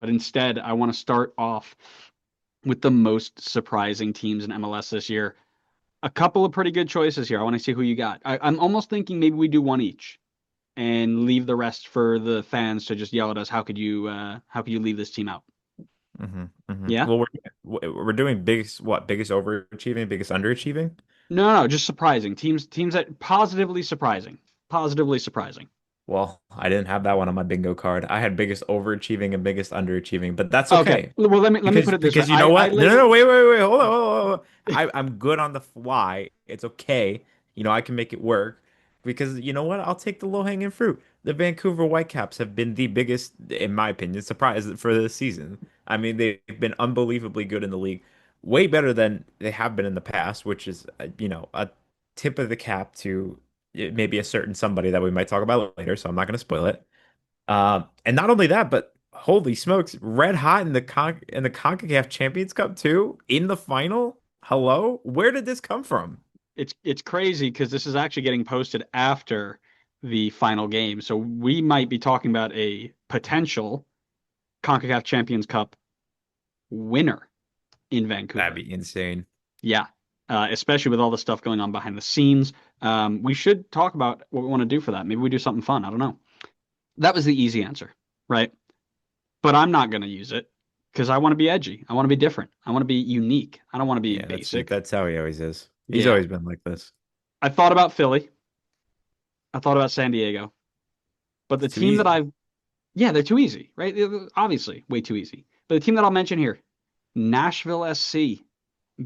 But instead, I want to start off with the most surprising teams in MLS this year. A couple of pretty good choices here. I want to see who you got. I'm almost thinking maybe we do one each and leave the rest for the fans to just yell at us. How could you leave this team out? Yeah? Well, we're doing biggest overachieving, biggest underachieving. No, no, just surprising. Teams that positively surprising. Positively surprising. Well, I didn't have that one on my bingo card. I had biggest overachieving and biggest underachieving, but that's Okay. okay Well, let me put it this way. because you know I what? No, no, labeled no, wait. Hold on. I'm good on the fly. It's okay. I can make it work because you know what? I'll take the low-hanging fruit. The Vancouver Whitecaps have been the biggest, in my opinion, surprise for this season. I mean, they've been unbelievably good in the league, way better than they have been in the past, which is, a tip of the cap to maybe a certain somebody that we might talk about later. So I'm not going to spoil it. And not only that, but holy smokes, red hot in the CONCACAF Champions Cup too, in the final. Hello, where did this come from? it's crazy because this is actually getting posted after the final game. So we might be talking about a potential CONCACAF Champions Cup winner in That'd Vancouver. be insane. Yeah. Especially with all the stuff going on behind the scenes. We should talk about what we want to do for that. Maybe we do something fun. I don't know. That was the easy answer, right? But I'm not going to use it because I want to be edgy. I want to be different. I want to be unique. I don't want to be Yeah, basic. that's how he always is. He's Yeah. always been like this. I thought about Philly. I thought about San Diego. But the It's too team that easy. I've, yeah, they're too easy, right? Obviously, way too easy. But the team that I'll mention here, Nashville SC.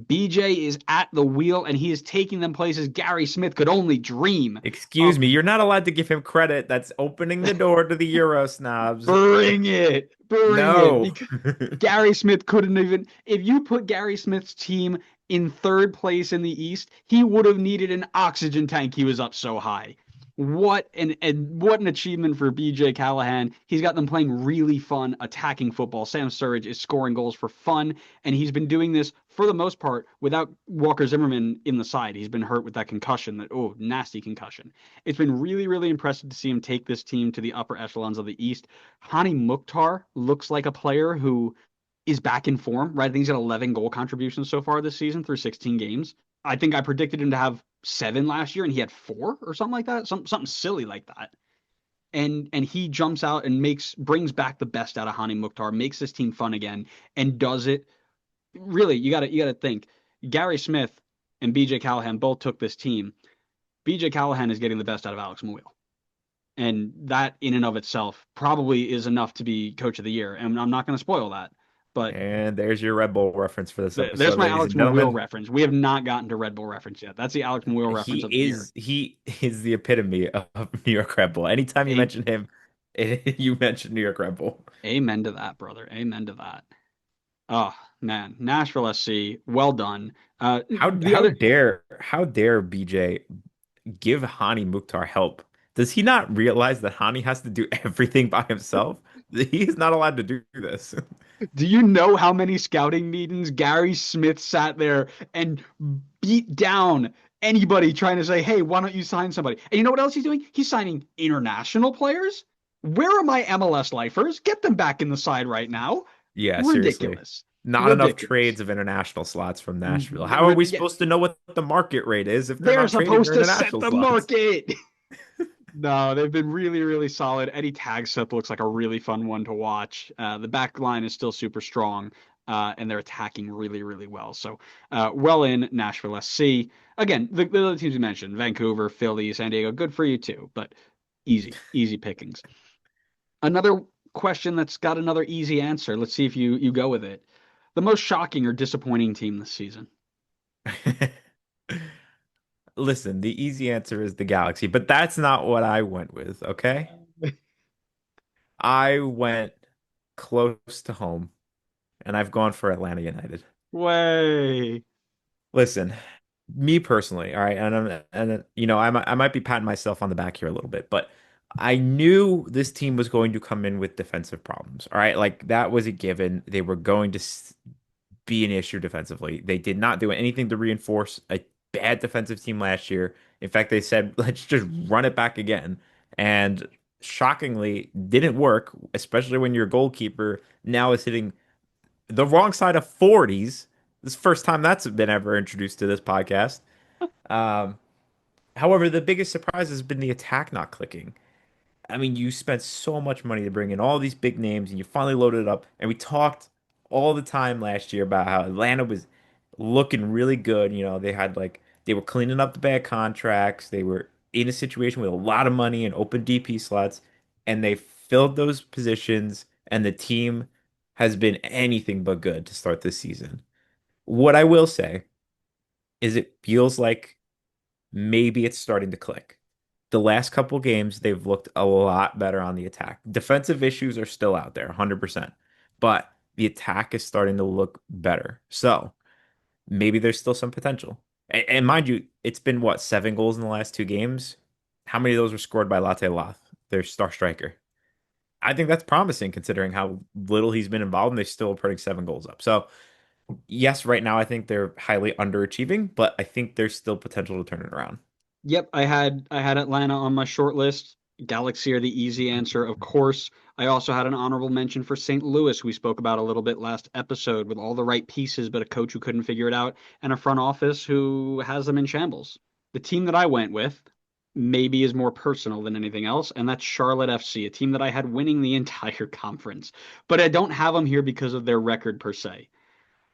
BJ is at the wheel and he is taking them places Gary Smith could only dream Excuse of. me, you're not allowed to give him credit. That's opening the door to the Euro snobs. Bring it, No. because Gary Smith couldn't even. If you put Gary Smith's team in third place in the East, he would have needed an oxygen tank. He was up so high. What an achievement for BJ Callahan. He's got them playing really fun attacking football. Sam Sturridge is scoring goals for fun, and he's been doing this for the most part without Walker Zimmerman in the side. He's been hurt with that concussion, that nasty concussion. It's been really, really impressive to see him take this team to the upper echelons of the East. Hani Mukhtar looks like a player who is back in form, right? I think he's got 11 goal contributions so far this season through 16 games. I think I predicted him to have 7 last year and he had 4 or something like that, something silly like that. And he jumps out and brings back the best out of Hani Mukhtar, makes this team fun again, and does it really. You got to think. Gary Smith and BJ Callahan both took this team. BJ Callahan is getting the best out of Alex Muyl. And that in and of itself probably is enough to be coach of the year. And I'm not going to spoil that. But And there's your Red Bull reference for this there's episode, my ladies Alex and Muyl gentlemen. reference. We have not gotten to Red Bull reference yet. That's the Alex Muyl reference He of the year. is he is the epitome of New York Red Bull. Anytime you A- mention him, you mention New York Red Bull. Amen to that, brother. Amen to that. Oh, man. Nashville SC, well done. How The how other, dare how dare BJ give Hani Mukhtar help? Does he not realize that Hani has to do everything by himself? He's not allowed to do this. do you know how many scouting meetings Gary Smith sat there and beat down anybody trying to say, hey, why don't you sign somebody? And you know what else he's doing? He's signing international players. Where are my MLS lifers? Get them back in the side right now. Yeah, seriously. Ridiculous. Not enough Ridiculous. trades of international slots from Nashville. How are we Yeah, supposed to know what the market rate is if they're they're not trading supposed their to set international the slots? market. No, they've been really, really solid. Eddie Tagsup looks like a really fun one to watch. The back line is still super strong, and they're attacking really, really well. So, well in Nashville SC. Again, the other teams you mentioned, Vancouver, Philly, San Diego, good for you too, but easy, easy pickings. Another question that's got another easy answer. Let's see if you go with it. The most shocking or disappointing team this season. Listen, the easy answer is the Galaxy, but that's not what I went with, okay? I went close to home, and I've gone for Atlanta United. Way. Listen, me personally, all right, I might be patting myself on the back here a little bit, but I knew this team was going to come in with defensive problems. All right, like that was a given. They were going to be an issue defensively. They did not do anything to reinforce a bad defensive team last year. In fact, they said, let's just run it back again. And shockingly didn't work, especially when your goalkeeper now is hitting the wrong side of 40s. This is the first time that's been ever introduced to this podcast. Um, However, the biggest surprise has been the attack not clicking. I mean, you spent so much money to bring in all these big names and you finally loaded it up. And we talked all the time last year about how Atlanta was looking really good. You know, they were cleaning up the bad contracts. They were in a situation with a lot of money and open DP slots, and they filled those positions, and the team has been anything but good to start this season. What I will say is it feels like maybe it's starting to click. The last couple games, they've looked a lot better on the attack. Defensive issues are still out there, 100%, but the attack is starting to look better. So maybe there's still some potential. And mind you, it's been what, 7 goals in the last 2 games? How many of those were scored by Latte Lath, their star striker? I think that's promising considering how little he's been involved, and they're still putting 7 goals up. So yes, right now I think they're highly underachieving, but I think there's still potential to turn it around. Yep, I had Atlanta on my short list. Galaxy are the easy answer, of course. I also had an honorable mention for St. Louis, we spoke about a little bit last episode, with all the right pieces, but a coach who couldn't figure it out, and a front office who has them in shambles. The team that I went with maybe is more personal than anything else, and that's Charlotte FC, a team that I had winning the entire conference. But I don't have them here because of their record per se,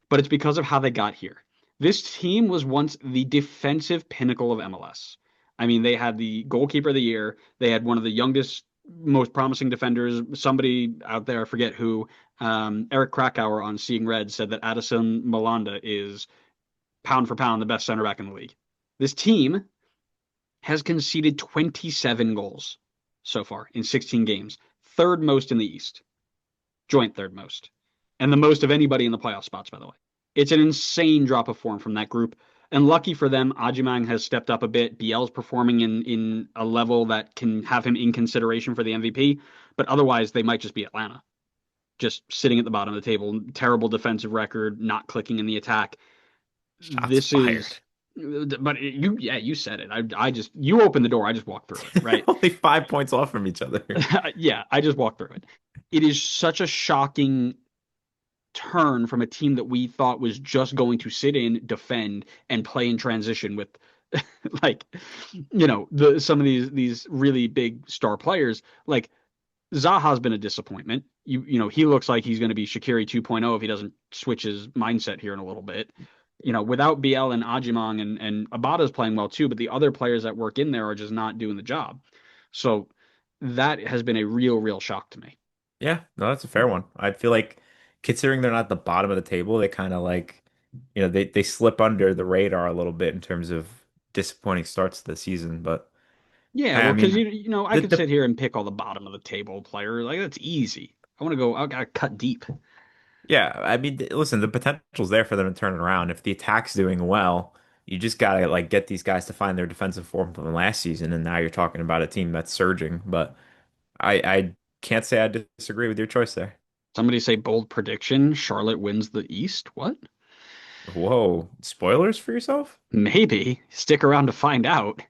but it's because of how they got here. This team was once the defensive pinnacle of MLS. I mean, they had the goalkeeper of the year. They had one of the youngest, most promising defenders. Somebody out there, I forget who, Eric Krakauer on Seeing Red said that Addison Malanda is pound for pound the best center back in the league. This team has conceded 27 goals so far in 16 games, third most in the East, joint third most, and the most of anybody in the playoff spots, by the way. It's an insane drop of form from that group. And lucky for them, Ajimang has stepped up a bit. BL's performing in a level that can have him in consideration for the MVP. But otherwise, they might just be Atlanta, just sitting at the bottom of the table. Terrible defensive record, not clicking in the attack. Shots This fired. is, but yeah, you said it. You opened the door. I just walked through it, right? Only 5 points off from each other. Yeah, I just walked through it. It is such a shocking turn from a team that we thought was just going to sit in, defend, and play in transition with like some of these really big star players. Like Zaha's been a disappointment. He looks like he's going to be Shaqiri 2.0 if he doesn't switch his mindset here in a little bit. Without BL and Ajimang and Abada's playing well too, but the other players that work in there are just not doing the job. So that has been a real shock to me. Yeah, no, that's a fair one. I feel like considering they're not at the bottom of the table, they kind of like, they slip under the radar a little bit in terms of disappointing starts to the season. But Yeah, I well, because mean, I the could sit the here and pick all the bottom of the table player. Like that's easy. I want to go. I gotta cut deep. yeah, I mean, listen, the potential's there for them to turn it around. If the attack's doing well, you just gotta like get these guys to find their defensive form from last season, and now you're talking about a team that's surging. But I can't say I disagree with your choice there. Somebody say bold prediction: Charlotte wins the East. What? Whoa, spoilers for yourself? Maybe. Stick around to find out.